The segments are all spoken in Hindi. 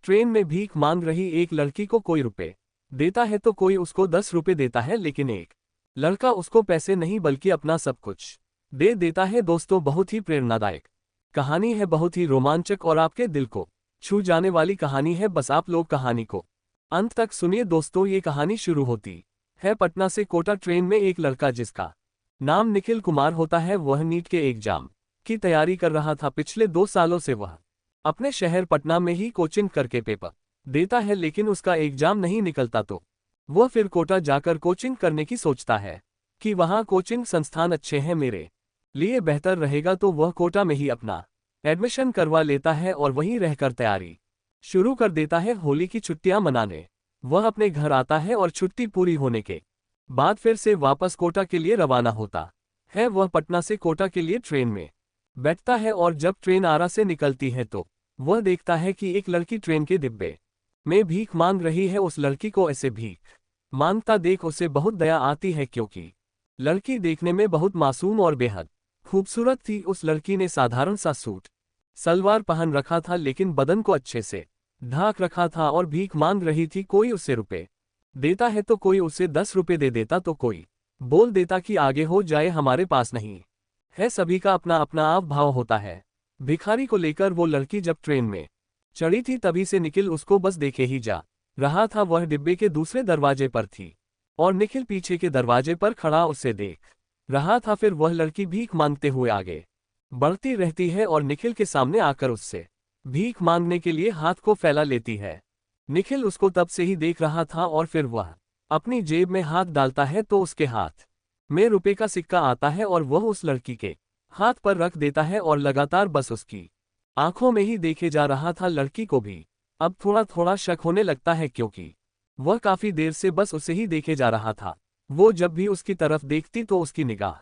ट्रेन में भीख मांग रही एक लड़की को कोई रुपए देता है तो कोई उसको 10 रुपए देता है, लेकिन एक लड़का उसको पैसे नहीं बल्कि अपना सब कुछ दे देता है। दोस्तों, बहुत ही प्रेरणादायक कहानी है, बहुत ही रोमांचक और आपके दिल को छू जाने वाली कहानी है। बस आप लोग कहानी को अंत तक सुनिए। दोस्तों, ये कहानी शुरू होती है पटना से कोटा ट्रेन में। एक लड़का जिसका नाम निखिल कुमार होता है, वह नीट के एग्जाम की तैयारी कर रहा था। पिछले 2 सालों से वह अपने शहर पटना में ही कोचिंग करके पेपर देता है, लेकिन उसका एग्जाम नहीं निकलता तो वह फिर कोटा जाकर कोचिंग करने की सोचता है कि वहां कोचिंग संस्थान अच्छे हैं, मेरे लिए बेहतर रहेगा। तो वह कोटा में ही अपना एडमिशन करवा लेता है और वहीं रहकर तैयारी शुरू कर देता है। होली की छुट्टियां मनाने वह अपने घर आता है और छुट्टी पूरी होने के बाद फिर से वापस कोटा के लिए रवाना होता है। वह पटना से कोटा के लिए ट्रेन में बैठता है और जब ट्रेन आरा से निकलती है तो वह देखता है कि एक लड़की ट्रेन के डिब्बे में भीख मांग रही है। उस लड़की को ऐसे भीख मांगता देख उसे बहुत दया आती है, क्योंकि लड़की देखने में बहुत मासूम और बेहद खूबसूरत थी। उस लड़की ने साधारण सा सूट सलवार पहन रखा था, लेकिन बदन को अच्छे से ढाक रखा था और भीख मांग रही थी। कोई उसे रुपए देता है तो कोई उसे 10 रुपए दे देता, तो कोई बोल देता कि आगे हो जाए, हमारे पास नहीं है। सभी का अपना अपना आप भाव होता है। भिखारी को लेकर वो लड़की जब ट्रेन में चढ़ी थी तभी से निखिल उसको बस देखे ही जा रहा था। वह डिब्बे के दूसरे दरवाजे पर थी और निखिल पीछे के दरवाजे पर खड़ा उसे देख रहा था। फिर वह लड़की भीख मांगते हुए आगे बढ़ती रहती है और निखिल के सामने आकर उससे भीख मांगने के लिए हाथ को फैला लेती है। निखिल उसको तब से ही देख रहा था और फिर वह अपनी जेब में हाथ डालता है तो उसके हाथ में रुपए का सिक्का आता है और वह उस लड़की के हाथ पर रख देता है और लगातार बस उसकी आंखों में ही देखे जा रहा था। लड़की को भी अब थोड़ा थोड़ा शक होने लगता है, क्योंकि वह काफी देर से बस उसे ही देखे जा रहा था। वो जब भी उसकी तरफ देखती तो उसकी निगाह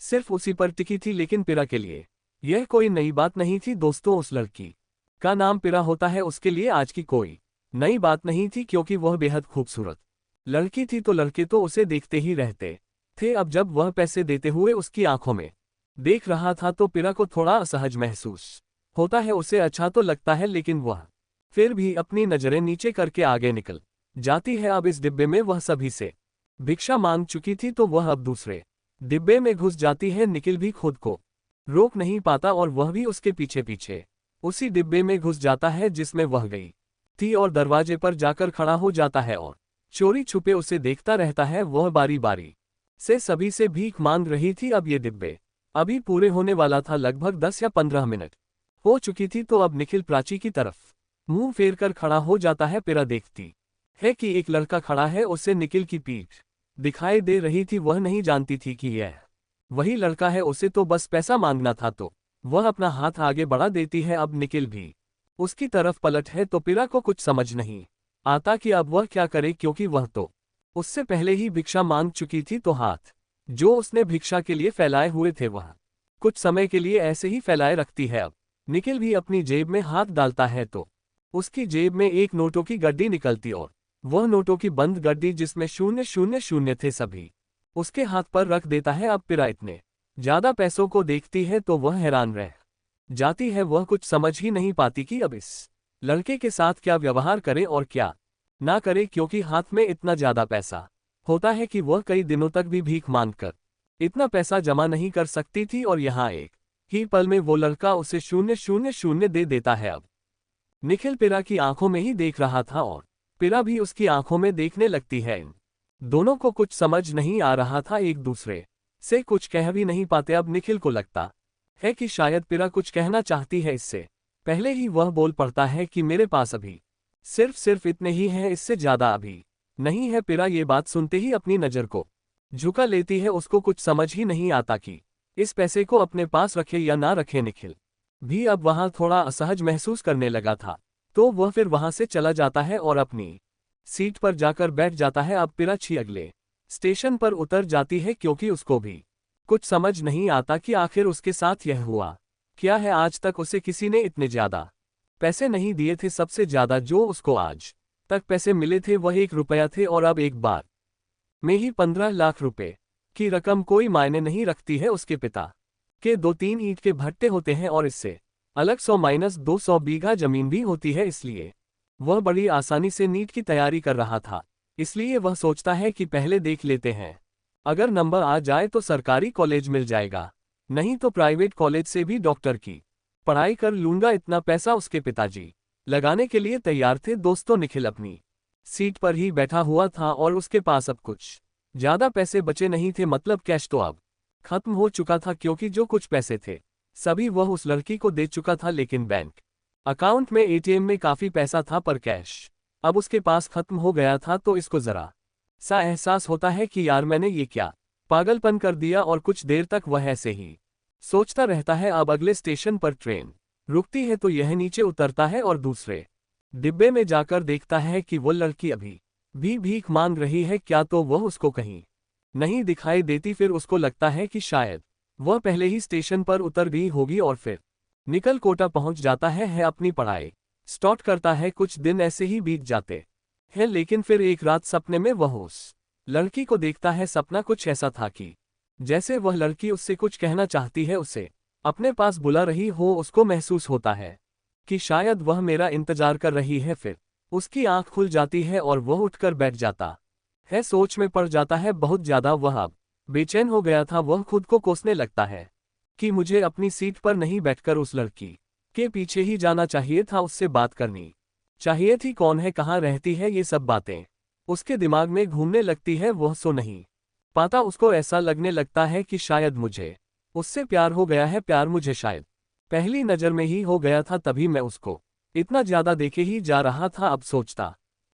सिर्फ उसी पर टिकी थी, लेकिन पिरा के लिए यह कोई नई बात नहीं थी। दोस्तों, उस लड़की का नाम पिरा होता है, उसके लिए आज की कोई नई बात नहीं थी, क्योंकि वह बेहद खूबसूरत लड़की थी तो लड़के तो उसे देखते ही रहते थे। अब जब वह पैसे देते हुए उसकी आंखों में देख रहा था तो पिरा को थोड़ा असहज महसूस होता है। उसे अच्छा तो लगता है, लेकिन वह फिर भी अपनी नजरें नीचे करके आगे निकल जाती है। अब इस डिब्बे में वह सभी से भिक्षा मांग चुकी थी तो वह अब दूसरे डिब्बे में घुस जाती है। निखिल भी खुद को रोक नहीं पाता और वह भी उसके पीछे पीछे उसी डिब्बे में घुस जाता है जिसमें वह गई थी और दरवाजे पर जाकर खड़ा हो जाता है और चोरी छुपे उसे देखता रहता है। वह बारी बारी से सभी से भीख मांग रही थी। अब ये डिब्बे अभी पूरे होने वाला था। लगभग 10 या 15 मिनट हो चुकी थी तो अब निखिल प्राची की तरफ मुंह फेर कर खड़ा हो जाता है। पिरा देखती है कि एक लड़का खड़ा है, उसे निखिल की पीठ दिखाई दे रही थी। वह नहीं जानती थी कि यह वही लड़का है। उसे तो बस पैसा मांगना था तो वह अपना हाथ आगे बढ़ा देती है। अब निखिल भी उसकी तरफ पलट है तो पिरा को कुछ समझ नहीं आता कि अब वह क्या करे, क्योंकि वह तो उससे पहले ही भिक्षा मांग चुकी थी। तो हाथ जो उसने भिक्षा के लिए फैलाए हुए थे वह कुछ समय के लिए ऐसे ही फैलाए रखती है। अब निखिल भी अपनी जेब में हाथ डालता है तो उसकी जेब में एक नोटों की गड्डी निकलती और वह नोटों की बंद गड्डी जिसमें 000 थे सभी उसके हाथ पर रख देता है। अब पिरा इतने ज्यादा पैसों को देखती है तो वह हैरान रह जाती है। वह कुछ समझ ही नहीं पाती कि अब इस लड़के के साथ क्या व्यवहार करे और क्या ना करे, क्योंकि हाथ में इतना ज्यादा पैसा होता है कि वह कई दिनों तक भी भीख मांगकर इतना पैसा जमा नहीं कर सकती थी। और यहाँ एक ही पल में वो लड़का उसे 000 दे देता है। अब निखिल पिरा की आंखों में ही देख रहा था और पिरा भी उसकी आंखों में देखने लगती है। इन दोनों को कुछ समझ नहीं आ रहा था, एक दूसरे से कुछ कह भी नहीं पाते। अब निखिल को लगता है कि शायद पिरा कुछ कहना चाहती है। इससे पहले ही वह बोल पड़ता है कि मेरे पास अभी सिर्फ इतने ही हैं, इससे ज्यादा अभी नहीं है। पिरा ये बात सुनते ही अपनी नजर को झुका लेती है। उसको कुछ समझ ही नहीं आता कि इस पैसे को अपने पास रखे या ना रखे। निखिल भी अब वहां थोड़ा असहज महसूस करने लगा था तो वह फिर वहां से चला जाता है और अपनी सीट पर जाकर बैठ जाता है। अब पिरा अगले स्टेशन पर उतर जाती है, क्योंकि उसको भी कुछ समझ नहीं आता कि आखिर उसके साथ यह हुआ क्या है। आज तक उसे किसी ने इतने ज्यादा पैसे नहीं दिए थे। सबसे ज्यादा जो उसको आज तक पैसे मिले थे वह 1 रुपया थे और अब एक बार में ही 15 लाख रुपए की रकम कोई मायने नहीं रखती है। उसके पिता के 2-3 ईंट के भट्टे होते हैं और इससे अलग 100-200 बीघा जमीन भी होती है। इसलिए वह बड़ी आसानी से नीट की तैयारी कर रहा था, इसलिए वह सोचता है कि पहले देख लेते हैं। अगर नंबर आ जाए तो सरकारी कॉलेज मिल जाएगा, नहीं तो प्राइवेट कॉलेज से भी डॉक्टर की पढ़ाई कर लूंगा। इतना पैसा उसके पिताजी लगाने के लिए तैयार थे। दोस्तों, निखिल अपनी सीट पर ही बैठा हुआ था और उसके पास अब कुछ ज्यादा पैसे बचे नहीं थे, मतलब कैश तो अब खत्म हो चुका था, क्योंकि जो कुछ पैसे थे सभी वह उस लड़की को दे चुका था। लेकिन बैंक अकाउंट में एटीएम में काफी पैसा था, पर कैश अब उसके पास खत्म हो गया था। तो इसको जरा सा एहसास होता है कि यार मैंने ये क्या पागलपन कर दिया। और कुछ देर तक वह ऐसे ही सोचता रहता है। अब अगले स्टेशन पर ट्रेन रुकती है तो यह नीचे उतरता है और दूसरे डिब्बे में जाकर देखता है कि वो लड़की अभी भी भीख मांग रही है। क्या तो वह उसको कहीं नहीं दिखाई देती। फिर उसको लगता है कि शायद वह पहले ही स्टेशन पर उतर गई होगी और फिर निकल कोटा पहुंच जाता है अपनी पढ़ाई स्टार्ट करता है। कुछ दिन ऐसे ही बीत जाते हैं, लेकिन फिर एक रात सपने में वह उस लड़की को देखता है। सपना कुछ ऐसा था कि जैसे वह लड़की उससे कुछ कहना चाहती है, उसे अपने पास बुला रही हो। उसको महसूस होता है कि शायद वह मेरा इंतजार कर रही है। फिर उसकी आंख खुल जाती है और वह उठकर बैठ जाता है। सोच में पड़ जाता है बहुत ज्यादा। वह अब बेचैन हो गया था। वह खुद को कोसने लगता है कि मुझे अपनी सीट पर नहीं बैठकर उस लड़की के पीछे ही जाना चाहिए था, उससे बात करनी चाहिए थी। कौन है, कहाँ रहती है, ये सब बातें उसके दिमाग में घूमने लगती है। वह सो नहीं पाता। उसको ऐसा लगने लगता है कि शायद मुझे उससे प्यार हो गया है। प्यार मुझे शायद पहली नज़र में ही हो गया था, तभी मैं उसको इतना ज्यादा देखे ही जा रहा था। अब सोचता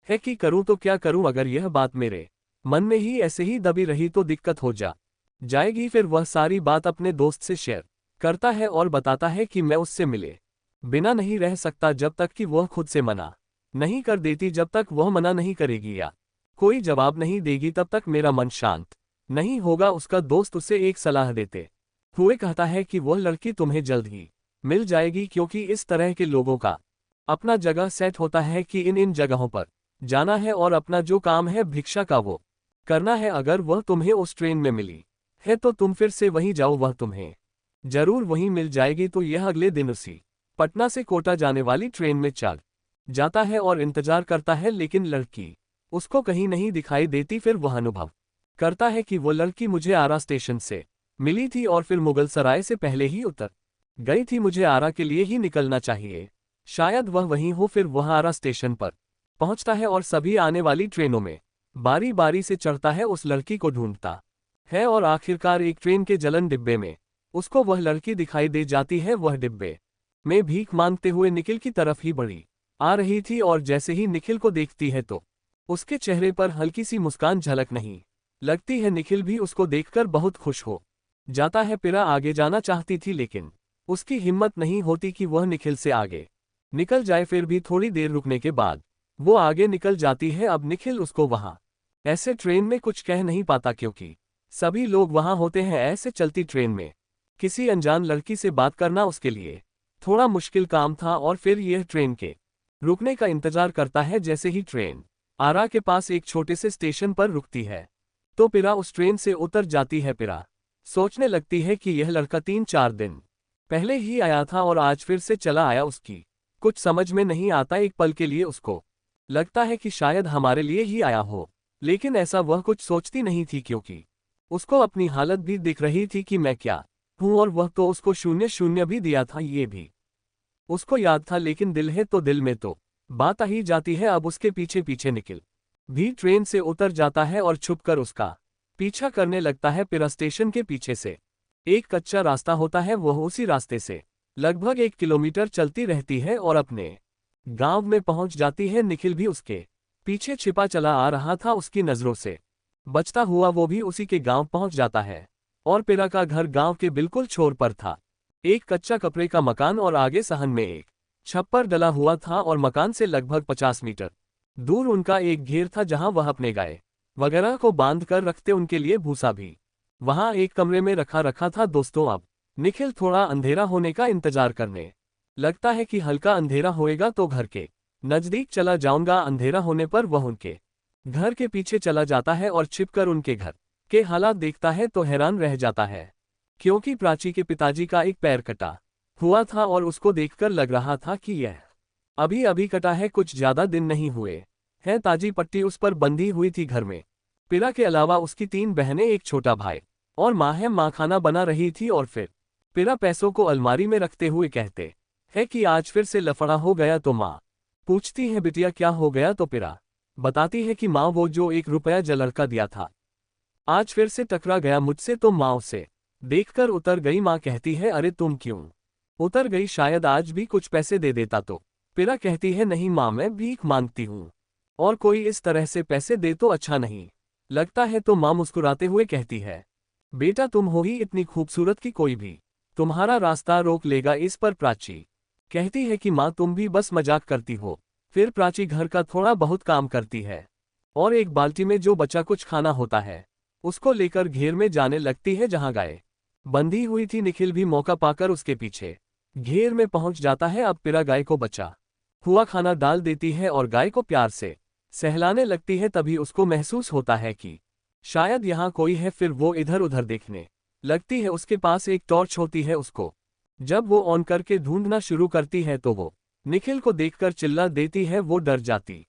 है कि करूं तो क्या करूं। अगर यह बात मेरे मन में ही ऐसे ही दबी रही तो दिक्कत हो जाएगी। फिर वह सारी बात अपने दोस्त से शेयर करता है और बताता है कि मैं उससे मिले बिना नहीं रह सकता जब तक कि वह खुद से मना नहीं कर देती। जब तक वह मना नहीं करेगी या कोई जवाब नहीं देगी, तब तक मेरा मन शांत नहीं होगा। उसका दोस्त उसे एक सलाह देते हुए कहता है कि वह लड़की तुम्हें जल्द ही मिल जाएगी, क्योंकि इस तरह के लोगों का अपना जगह सेट होता है कि इन जगहों पर जाना है और अपना जो काम है भिक्षा का वो करना है। अगर वह तुम्हें उस ट्रेन में मिली है तो तुम फिर से वहीं जाओ, वह तुम्हें जरूर वहीं मिल जाएगी। तो यह अगले दिन उसी पटना से कोटा जाने वाली ट्रेन में चढ़ जाता है और इंतजार करता है, लेकिन लड़की उसको कहीं नहीं दिखाई देती। फिर वह अनुभव करता है कि वो लड़की मुझे आरा स्टेशन से मिली थी और फिर मुगल सराय से पहले ही उतर गई थी। मुझे आरा के लिए ही निकलना चाहिए, शायद वह वहीं हो। फिर वह आरा स्टेशन पर पहुंचता है और सभी आने वाली ट्रेनों में बारी बारी से चढ़ता है, उस लड़की को ढूंढता है और आखिरकार एक ट्रेन के जलन डिब्बे में उसको वह लड़की दिखाई दे जाती है। वह डिब्बे में भीख मांगते हुए निखिल की तरफ ही बढ़ी आ रही थी और जैसे ही निखिल को देखती है तो उसके चेहरे पर हल्की सी मुस्कान झलक नहीं लगती है। निखिल भी उसको देखकर बहुत खुश हो जाता है। पिरा आगे जाना चाहती थी, लेकिन उसकी हिम्मत नहीं होती कि वह निखिल से आगे निकल जाए। फिर भी थोड़ी देर रुकने के बाद वो आगे निकल जाती है। अब निखिल उसको वहां ऐसे ट्रेन में कुछ कह नहीं पाता, क्योंकि सभी लोग वहां होते हैं। ऐसे चलती ट्रेन में किसी अनजान लड़की से बात करना उसके लिए थोड़ा मुश्किल काम था। और फिर यह ट्रेन के रुकने का इंतजार करता है। जैसे ही ट्रेन आरा के पास एक छोटे से स्टेशन पर रुकती है तो पिरा उस ट्रेन से उतर जाती है। पिरा सोचने लगती है कि यह लड़का 3-4 दिन पहले ही आया था और आज फिर से चला आया। उसकी कुछ समझ में नहीं आता। एक पल के लिए उसको लगता है कि शायद हमारे लिए ही आया हो, लेकिन ऐसा वह कुछ सोचती नहीं थी, क्योंकि उसको अपनी हालत भी दिख रही थी कि मैं क्या हूं। और वह तो उसको 0-0 भी दिया था, ये भी उसको याद था। लेकिन दिल है तो दिल में तो बात आ ही जाती है। अब उसके पीछे पीछे निखिल भी ट्रेन से उतर जाता है और छुपकर उसका पीछा करने लगता है। पिरा स्टेशन के पीछे से एक कच्चा रास्ता होता है, वह उसी रास्ते से लगभग 1 किलोमीटर चलती रहती है और अपने गांव में पहुंच जाती है। निखिल भी उसके पीछे छिपा चला आ रहा था, उसकी नजरों से बचता हुआ वो भी उसी के गांव पहुंच जाता है। और पिरा का घर गांव के बिल्कुल छोर पर था। एक कच्चा कपड़े का मकान और आगे सहन में एक छप्पर डला हुआ था और मकान से लगभग 50 मीटर दूर उनका एक घेर था, जहां वह अपने गाय वगैरह को बांध कर रखते। उनके लिए भूसा भी वहां एक कमरे में रखा था। दोस्तों, अब निखिल थोड़ा अंधेरा होने का इंतजार करने लगता है कि हल्का अंधेरा होएगा तो घर के नजदीक चला जाऊंगा। अंधेरा होने पर वह उनके घर के पीछे चला जाता है और छिपकर उनके घर के हालात देखता है तो हैरान रह जाता है, क्योंकि प्राची के पिताजी का एक पैर कटा हुआ था और उसको देखकर लग रहा था कि यह अभी अभी कटा है, कुछ ज्यादा दिन नहीं हुए हैं। ताजी पट्टी उस पर बंधी हुई थी। घर में पिरा के अलावा उसकी 3 बहनें, एक छोटा भाई और माँ है। माँ खाना बना रही थी और फिर पिरा पैसों को अलमारी में रखते हुए कहते है कि आज फिर से लफड़ा हो गया। तो माँ पूछती है, बिटिया क्या हो गया? तो पिरा बताती है कि माँ, वो जो 1 रुपया लड़का दिया था आज फिर से टकरा गया मुझसे। तो माँ उसे देखकर उतर गई। माँ कहती है, अरे तुम क्यों उतर गई? शायद आज भी कुछ पैसे दे देता। तो पिरा कहती है, नहीं माँ, मैं भीख मांगती हूँ और कोई इस तरह से पैसे दे तो अच्छा नहीं लगता है। तो माँ मुस्कुराते हुए कहती है, बेटा तुम हो ही इतनी खूबसूरत कि कोई भी तुम्हारा रास्ता रोक लेगा। इस पर प्राची कहती है कि माँ, तुम भी बस मजाक करती हो। फिर प्राची घर का थोड़ा बहुत काम करती है और एक बाल्टी में जो बचा कुछ खाना होता है उसको लेकर घेर में जाने लगती है जहां गाय बंधी हुई थी। निखिल भी मौका पाकर उसके पीछे घेर में पहुंच जाता है। अब पिरा गाय को बचा हुआ खाना डाल देती है और गाय को प्यार से सहलाने लगती है। तभी उसको महसूस होता है कि शायद यहाँ कोई है। फिर वो इधर उधर देखने लगती है। उसके पास एक टॉर्च होती है। उसको जब वो ऑन करके ढूंढना शुरू करती है तो वो निखिल को देखकर चिल्ला देती है। वो डर जाती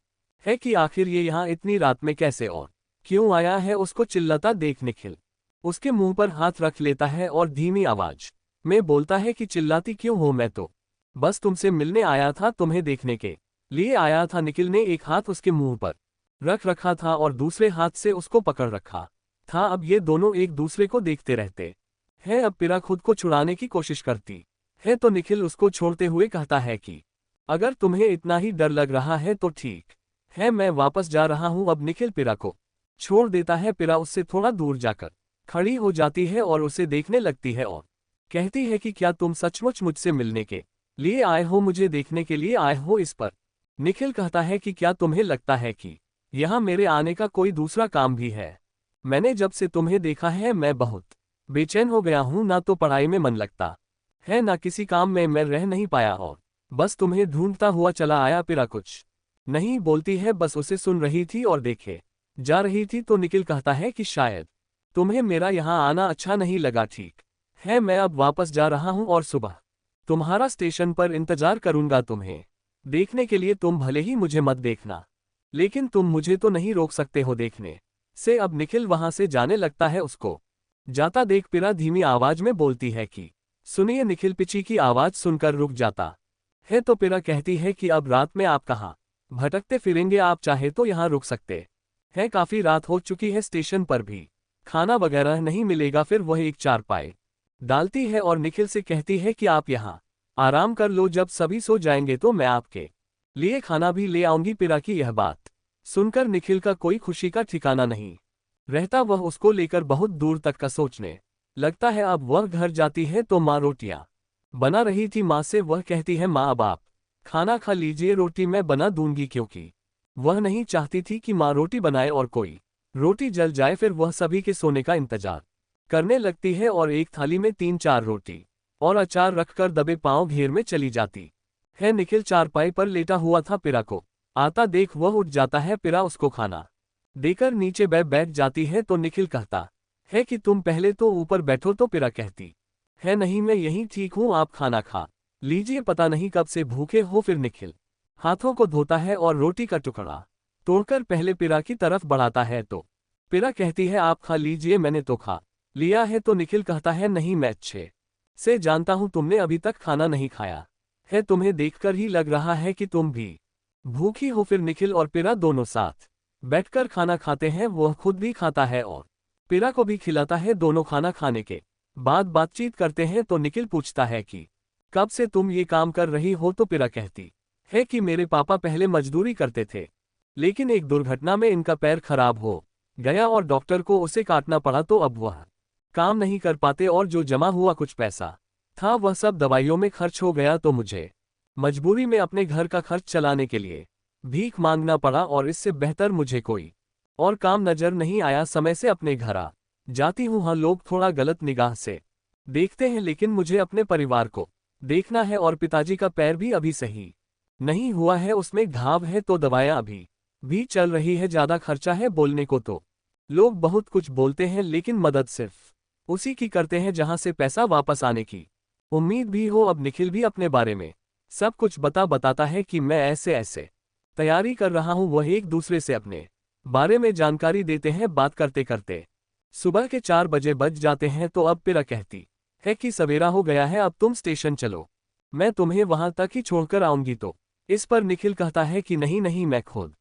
है कि आखिर ये यहाँ इतनी रात में कैसे और क्यों आया है। उसको चिल्लाता देख निखिल उसके मुंह पर हाथ रख लेता है और धीमी आवाज में बोलता है कि चिल्लाती क्यों हो? मैं तो बस तुमसे मिलने आया था, तुम्हें देखने के लिए आया था। निखिल ने एक हाथ उसके मुंह पर रख रखा था और दूसरे हाथ से उसको पकड़ रखा था। अब ये दोनों एक दूसरे को देखते रहते हैं। अब पिरा खुद को छुड़ाने की कोशिश करती है तो निखिल उसको छोड़ते हुए कहता है कि अगर तुम्हें इतना ही डर लग रहा है तो ठीक है, मैं वापस जा रहा हूं। अब निखिल पिरा को छोड़ देता है। पिरा उससे थोड़ा दूर जाकर खड़ी हो जाती है और उसे देखने लगती है और कहती है कि क्या तुम सचमुच मुझसे मिलने के लिए आए हो? मुझे देखने के लिए आए हो? इस पर निखिल कहता है कि क्या तुम्हें लगता है कि यहाँ मेरे आने का कोई दूसरा काम भी है? मैंने जब से तुम्हें देखा है मैं बहुत बेचैन हो गया हूँ। ना तो पढ़ाई में मन लगता है, ना किसी काम में मैं रह नहीं पाया और बस तुम्हें ढूंढता हुआ चला आया। पिरा कुछ नहीं बोलती है, बस उसे सुन रही थी और देखे जा रही थी। तो निखिल कहता है कि शायद तुम्हें मेरा यहाँ आना अच्छा नहीं लगा। ठीक है, मैं अब वापस जा रहा हूँ और सुबह तुम्हारा स्टेशन पर इंतजार करूंगा तुम्हें देखने के लिए। तुम भले ही मुझे मत देखना, लेकिन तुम मुझे तो नहीं रोक सकते हो देखने से। अब निखिल वहां से जाने लगता है। उसको जाता देख पिरा धीमी आवाज में बोलती है कि सुनिए। निखिल पिची की आवाज सुनकर रुक जाता है तो पिरा कहती है कि अब रात में आप कहाँ भटकते फिरेंगे? आप चाहे तो यहाँ रुक सकते हैं, काफी रात हो चुकी है, स्टेशन पर भी खाना वगैरह नहीं मिलेगा। फिर वह एक चारपाई डालती है और निखिल से कहती है कि आप यहाँ आराम कर लो, जब सभी सो जाएंगे तो मैं आपके लिए खाना भी ले आऊंगी। पिरा की यह बात सुनकर निखिल का कोई खुशी का ठिकाना नहीं रहता। वह उसको लेकर बहुत दूर तक का सोचने लगता है। अब वह घर जाती है तो माँ रोटियां बना रही थी। माँ से वह कहती है, माँ अब आप खाना खा लीजिए, रोटी मैं बना दूंगी। क्योंकि वह नहीं चाहती थी कि माँ रोटी बनाए और कोई रोटी जल जाए। फिर वह सभी के सोने का इंतजार करने लगती है और एक थाली में 3-4 रोटी और अचार रखकर दबे पांव घेर में चली जाती है। निखिल चारपाई पर लेटा हुआ था। पिरा को आता देख वह उठ जाता है। पिरा उसको खाना देकर नीचे बैठ जाती है तो निखिल कहता है कि तुम पहले तो ऊपर बैठो। तो पिरा कहती है, नहीं मैं यहीं ठीक हूँ, आप खाना खा लीजिए, पता नहीं कब से भूखे हो। फिर निखिल हाथों को धोता है और रोटी का टुकड़ा तोड़कर पहले पिरा की तरफ बढ़ाता है तो पिरा कहती है, आप खा लीजिए, मैंने तो खा लिया है। तो निखिल कहता है, नहीं मैं अच्छे से जानता हूं तुमने अभी तक खाना नहीं खाया है, तुम्हें देखकर ही लग रहा है कि तुम भी भूखी हो। फिर निखिल और पिरा दोनों साथ बैठकर खाना खाते हैं। वह खुद भी खाता है और पिरा को भी खिलाता है। दोनों खाना खाने के बाद बातचीत करते हैं तो निखिल पूछता है कि कब से तुम ये काम कर रही हो? तो पिरा कहती है कि मेरे पापा पहले मजदूरी करते थे, लेकिन एक दुर्घटना में इनका पैर खराब हो गया और डॉक्टर को उसे काटना पड़ा। तो अब वह काम नहीं कर पाते और जो जमा हुआ कुछ पैसा था वह सब दवाइयों में खर्च हो गया। तो मुझे मजबूरी में अपने घर का खर्च चलाने के लिए भीख मांगना पड़ा और इससे बेहतर मुझे कोई और काम नजर नहीं आया। समय से अपने घर आ जाती हूँ। हाँ, लोग थोड़ा गलत निगाह से देखते हैं, लेकिन मुझे अपने परिवार को देखना है और पिताजी का पैर भी अभी सही नहीं हुआ है, उसमें घाव है। तो दवाइयाँ अभी भी चल रही है, ज्यादा खर्चा है। बोलने को तो लोग बहुत कुछ बोलते हैं, लेकिन मदद सिर्फ उसी की करते हैं जहां से पैसा वापस आने की उम्मीद भी हो। अब निखिल भी अपने बारे में सब कुछ बताता है कि मैं ऐसे ऐसे तैयारी कर रहा हूं। वह एक दूसरे से अपने बारे में जानकारी देते हैं। बात करते करते सुबह के 4 बजे बज जाते हैं तो अब पिरा कहती है कि सवेरा हो गया है, अब तुम स्टेशन चलो, मैं तुम्हें वहां तक ही छोड़कर आऊंगी। तो इस पर निखिल कहता है कि नहीं नहीं, मैं खुद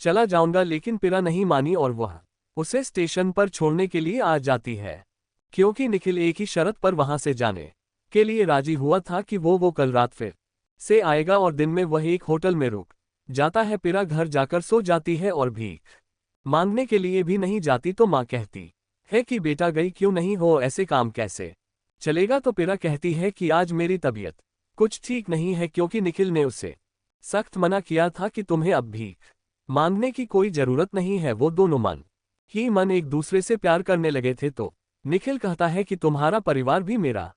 चला जाऊंगा। लेकिन पिरा नहीं मानी और वह उसे स्टेशन पर छोड़ने के लिए आ जाती है, क्योंकि निखिल एक ही शर्त पर वहां से जाने के लिए राजी हुआ था कि वो कल रात फिर से आएगा और दिन में वह एक होटल में रुक जाता है। पिरा घर जाकर सो जाती है और भीख मांगने के लिए भी नहीं जाती। तो माँ कहती है कि बेटा गई क्यों नहीं हो, ऐसे काम कैसे चलेगा। तो पिरा कहती है कि आज मेरी तबीयत कुछ ठीक नहीं है, क्योंकि निखिल ने उसे सख्त मना किया था कि तुम्हें अब भीख मांगने की कोई जरूरत नहीं है। वो दोनों मन ही मन एक दूसरे से प्यार करने लगे थे। तो निखिल कहता है कि तुम्हारा परिवार भी मेरा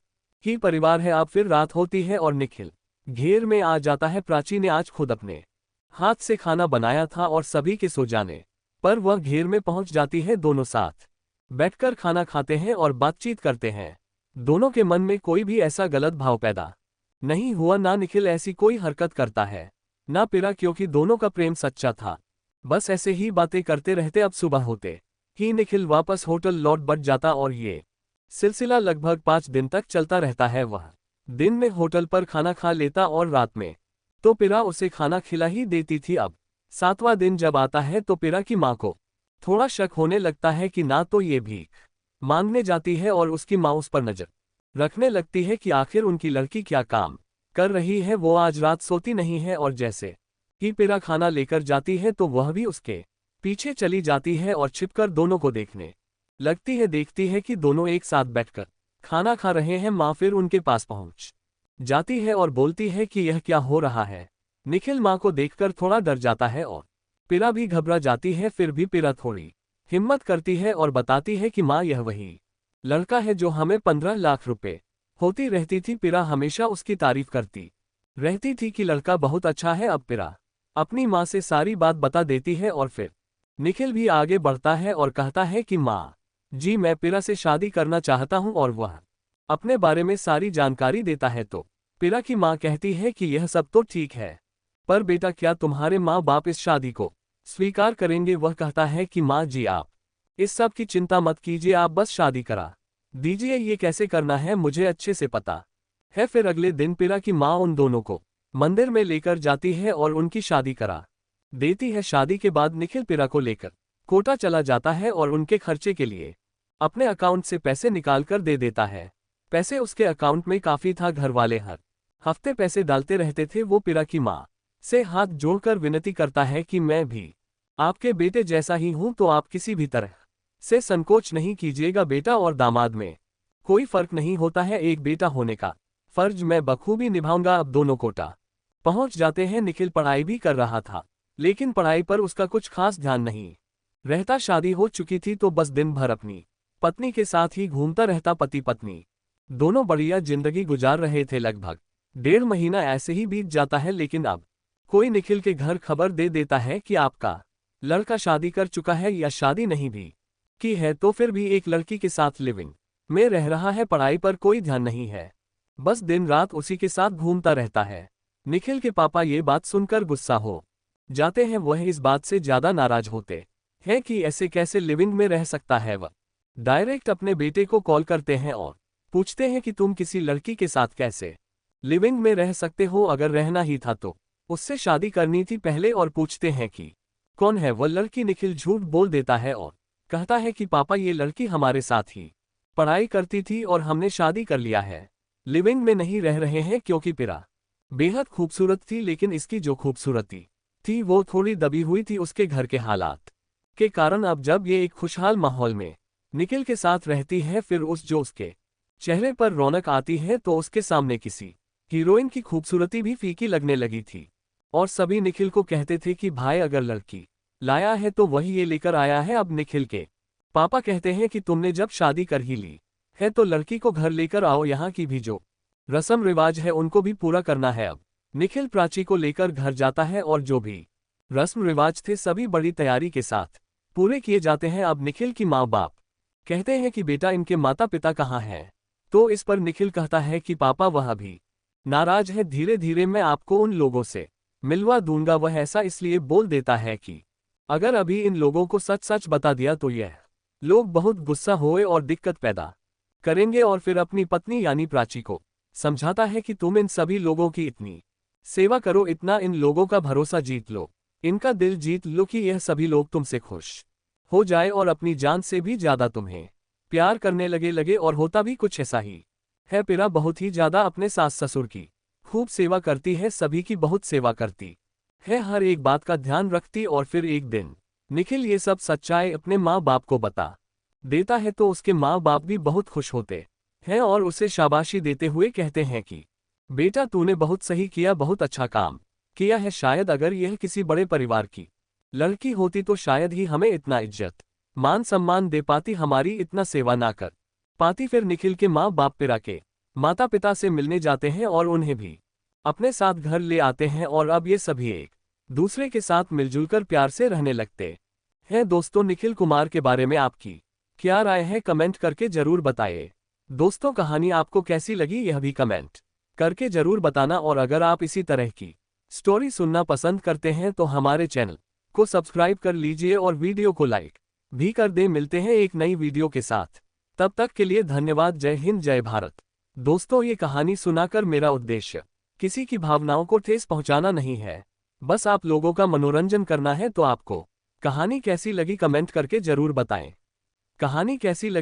ही परिवार है। अब फिर रात होती है और निखिल घेर में आ जाता है। प्राची ने आज खुद अपने हाथ से खाना बनाया था और सभी के सो जाने पर वह घेर में पहुंच जाती है। दोनों साथ बैठकर खाना खाते हैं और बातचीत करते हैं। दोनों के मन में कोई भी ऐसा गलत भाव पैदा नहीं हुआ। ना निखिल ऐसी कोई हरकत करता है ना पिरा, क्योंकि दोनों का प्रेम सच्चा था। बस ऐसे ही बातें करते रहते। अब सुबह होते ही निखिल वापस होटल लौट बच जाता और ये सिलसिला लगभग 5 दिन तक चलता रहता है। वह दिन में होटल पर खाना खा लेता और रात में तो पिरा उसे खाना खिला ही देती थी। अब 7वां दिन जब आता है तो पिरा की माँ को थोड़ा शक होने लगता है कि ना तो ये भीख मांगने जाती है और उसकी माँ उस पर नजर रखने लगती है कि आखिर उनकी लड़की क्या काम कर रही है। वो आज रात सोती नहीं है और जैसे ही पिरा खाना लेकर जाती है तो वह भी उसके पीछे चली जाती है और छिपकर दोनों को देखने लगती है। देखती है कि दोनों एक साथ बैठकर खाना खा रहे हैं। माँ फिर उनके पास पहुंच जाती है और बोलती है कि यह क्या हो रहा है। निखिल माँ को देखकर थोड़ा डर जाता है और पिरा भी घबरा जाती है। फिर भी पिरा थोड़ी हिम्मत करती है और बताती है कि माँ यह वही लड़का है जो हमें 15 लाख रुपए होती रहती थी। पिरा हमेशा उसकी तारीफ करती रहती थी कि लड़का बहुत अच्छा है। अब पिरा अपनी माँ से सारी बात बता देती है और फिर निखिल भी आगे बढ़ता है और कहता है कि माँ जी, मैं पिरा से शादी करना चाहता हूँ। और वह अपने बारे में सारी जानकारी देता है। तो पिरा की माँ कहती है कि यह सब तो ठीक है, पर बेटा क्या तुम्हारे माँ बाप इस शादी को स्वीकार करेंगे। वह कहता है कि माँ जी, आप इस सब की चिंता मत कीजिए, आप बस शादी करा दीजिए। ये कैसे करना है मुझे अच्छे से पता है। फिर अगले दिन पिरा की माँ उन दोनों को मंदिर में लेकर जाती है और उनकी शादी करा देती है। शादी के बाद निखिल पिरा को लेकर कोटा चला जाता है और उनके खर्चे के लिए अपने अकाउंट से पैसे निकाल कर दे देता है। पैसे उसके अकाउंट में काफी था। घर वाले हर हफ्ते पैसे डालते रहते थे। वो पिरा की माँ से हाथ जोड़कर विनती करता है कि मैं भी आपके बेटे जैसा ही हूं, तो आप किसी भी तरह से संकोच नहीं कीजिएगा। बेटा और दामाद में कोई फर्क नहीं होता है, एक बेटा होने का फर्ज मैं बखूबी निभाऊंगा। अब दोनों कोटा पहुंच जाते हैं। निखिल पढ़ाई भी कर रहा था, लेकिन पढ़ाई पर उसका कुछ खास ध्यान नहीं रहता। शादी हो चुकी थी तो बस दिन भर अपनी पत्नी के साथ ही घूमता रहता। पति पत्नी दोनों बढ़िया जिंदगी गुजार रहे थे। लगभग 1.5 महीना ऐसे ही बीत जाता है, लेकिन अब कोई निखिल के घर खबर दे देता है कि आपका लड़का शादी कर चुका है, या शादी नहीं भी की है तो फिर भी एक लड़की के साथ लिविंग में रह रहा है। पढ़ाई पर कोई ध्यान नहीं है, बस दिन रात उसी के साथ घूमता रहता है। निखिल के पापा ये बात सुनकर गुस्सा हो जाते हैं। वह इस बात से ज्यादा नाराज होते हैं कि ऐसे कैसे लिविंग में रह सकता है। वह डायरेक्ट अपने बेटे को कॉल करते हैं और पूछते हैं कि तुम किसी लड़की के साथ कैसे लिविंग में रह सकते हो, अगर रहना ही था तो उससे शादी करनी थी पहले। और पूछते हैं कि कौन है वह लड़की। निखिल झूठ बोल देता है और कहता है कि पापा, ये लड़की हमारे साथ ही पढ़ाई करती थी और हमने शादी कर लिया है, लिविंग में नहीं रह रहे हैं। क्योंकि पिरा बेहद खूबसूरत थी, लेकिन इसकी जो खूबसूरती थी वो थोड़ी दबी हुई थी उसके घर के हालात के कारण। अब जब ये एक खुशहाल माहौल में निखिल के साथ रहती है, फिर उसके चेहरे पर रौनक आती है, तो उसके सामने किसी हीरोइन की खूबसूरती भी फीकी लगने लगी थी। और सभी निखिल को कहते थे कि भाई, अगर लड़की लाया है तो वही ये लेकर आया है। अब निखिल के पापा कहते हैं कि तुमने जब शादी कर ही ली है तो लड़की को घर लेकर आओ, यहाँ की भी जो रस्म रिवाज है उनको भी पूरा करना है। अब निखिल प्राची को लेकर घर जाता है और जो भी रस्म रिवाज थे सभी बड़ी तैयारी के साथ पूरे किए जाते हैं। अब निखिल की माँ बाप कहते हैं कि बेटा, इनके माता पिता कहाँ हैं। तो इस पर निखिल कहता है कि पापा, वह अभी नाराज है। धीरे धीरे मैं आपको उन लोगों से मिलवा दूंगा। वह ऐसा इसलिए बोल देता है कि अगर अभी इन लोगों को सच सच बता दिया तो यह लोग बहुत गुस्सा होए और दिक्कत पैदा करेंगे। और फिर अपनी पत्नी यानी प्राची को समझाता है कि तुम इन सभी लोगों की इतनी सेवा करो, इतना इन लोगों का भरोसा जीत लो, इनका दिल जीत लो कि यह सभी लोग तुमसे खुश हो जाए और अपनी जान से भी ज्यादा तुम्हें प्यार करने लगे। और होता भी कुछ ऐसा ही है। पिरा बहुत ही ज्यादा अपने सास ससुर की खूब सेवा करती है, सभी की बहुत सेवा करती है, हर एक बात का ध्यान रखती। और फिर एक दिन निखिल ये सब सच्चाई अपने माँ बाप को बता देता है तो उसके माँ बाप भी बहुत खुश होते हैं और उसे शाबाशी देते हुए कहते हैं कि बेटा तूने बहुत सही किया, बहुत अच्छा काम किया है। शायद अगर यह किसी बड़े परिवार की लड़की होती तो शायद ही हमें इतना इज्जत मान सम्मान दे पाती, हमारी इतना सेवा ना कर पाती। फिर निखिल के माँ बाप पिरा के माता पिता से मिलने जाते हैं और उन्हें भी अपने साथ घर ले आते हैं और अब ये सभी एक दूसरे के साथ मिलजुल कर प्यार से रहने लगते हैं। दोस्तों, निखिल कुमार के बारे में आपकी क्या राय है, कमेंट करके जरूर बताइए। दोस्तों, कहानी आपको कैसी लगी यह भी कमेंट करके जरूर बताना। और अगर आप इसी तरह की स्टोरी सुनना पसंद करते हैं तो हमारे चैनल को सब्सक्राइब कर लीजिए और वीडियो को लाइक भी कर दें। मिलते हैं एक नई वीडियो के साथ, तब तक के लिए धन्यवाद। जय हिंद, जय भारत। दोस्तों, ये कहानी सुनाकर मेरा उद्देश्य किसी की भावनाओं को ठेस पहुंचाना नहीं है, बस आप लोगों का मनोरंजन करना है। तो आपको कहानी कैसी लगी कमेंट करके जरूर बताएं। कहानी कैसी लगी